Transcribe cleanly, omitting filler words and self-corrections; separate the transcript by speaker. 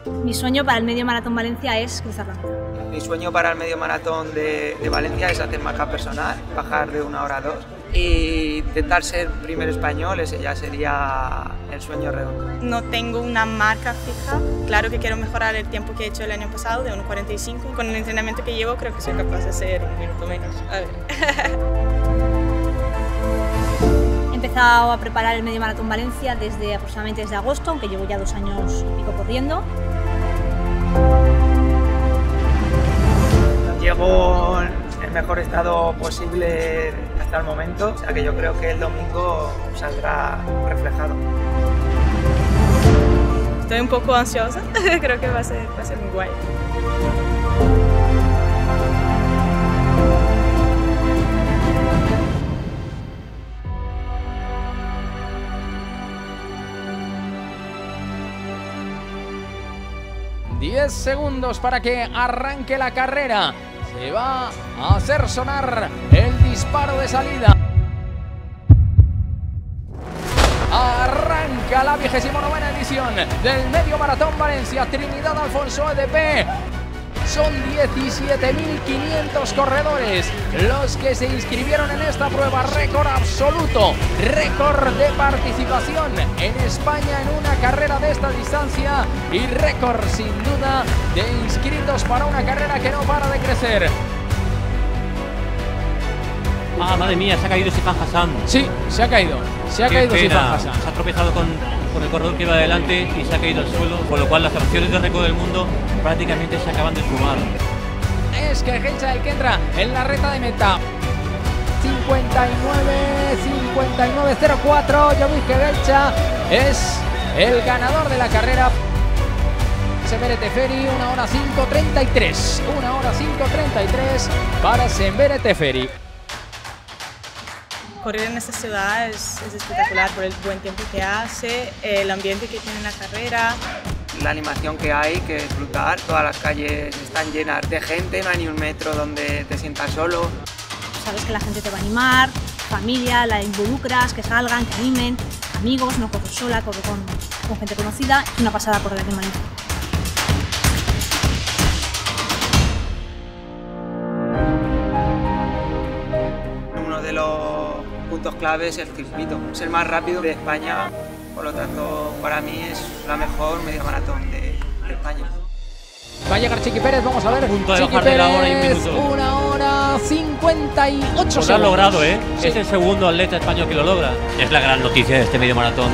Speaker 1: Mi sueño para el medio maratón Valencia es cruzar la meta.
Speaker 2: Mi sueño para el medio maratón de Valencia es hacer marca personal, bajar de 1 hora a 2 y intentar ser primero español. Ese ya sería el sueño redondo.
Speaker 3: No tengo una marca fija, claro que quiero mejorar el tiempo que he hecho el año pasado de 1:45. Con el entrenamiento que llevo creo que soy capaz de hacer 1 minuto menos. A ver.
Speaker 1: He empezado a preparar el medio maratón Valencia aproximadamente desde agosto, aunque llevo ya 2 años y pico corriendo.
Speaker 2: Llego en el mejor estado posible hasta el momento, o sea que yo creo que el domingo saldrá reflejado.
Speaker 3: Estoy un poco ansiosa, creo que va a ser muy guay.
Speaker 4: Diez segundos para que arranque la carrera. Se va a hacer sonar el disparo de salida. Arranca la 29ª edición del Medio Maratón Valencia Trinidad Alfonso EDP. Son 17.500 corredores los que se inscribieron en esta prueba. Récord absoluto, récord de participación en España en una carrera de esta distancia y récord sin duda de inscritos para una carrera que no para de crecer.
Speaker 5: Ah, madre mía, se ha caído Sifan Hassan.
Speaker 4: Sí, se ha caído Sifan Hassan.
Speaker 5: Se ha tropezado con el corredor que iba adelante y se ha caído al suelo, con lo cual las opciones de récord del mundo prácticamente se acaban de sumar.
Speaker 4: Es que Gelcha el que entra en la reta de meta. 59-04, Jovic Gelcha es el ganador de la carrera. Sembere Teferi, 1 hora 5:33. 1 hora 5:33 para Sembere Teferi.
Speaker 3: Correr en esta ciudad es espectacular por el buen tiempo que hace, el ambiente que tiene la carrera.
Speaker 2: La animación que hay, que es brutal, todas las calles están llenas de gente, no hay ni un metro donde te sientas solo.
Speaker 1: Sabes que la gente te va a animar, familia, la involucras, que salgan, que animen, amigos, no corro sola, corro con gente conocida. Es una pasada correr aquí en Valencia.
Speaker 2: Uno de los puntos clave es el circuito, es el más rápido de España, por lo tanto para mí es la mejor media maratón de España.
Speaker 4: Va a llegar Chiqui Pérez, vamos a ver.
Speaker 5: Punto de
Speaker 4: Chiqui
Speaker 5: bajar de la
Speaker 4: Pérez,
Speaker 5: hora y 1 minuto.
Speaker 4: 1 hora 58 segundos.
Speaker 5: Lo ha logrado, ¿eh?
Speaker 4: Sí.
Speaker 5: Es el segundo atleta español que lo logra. Es la gran noticia de este medio maratón.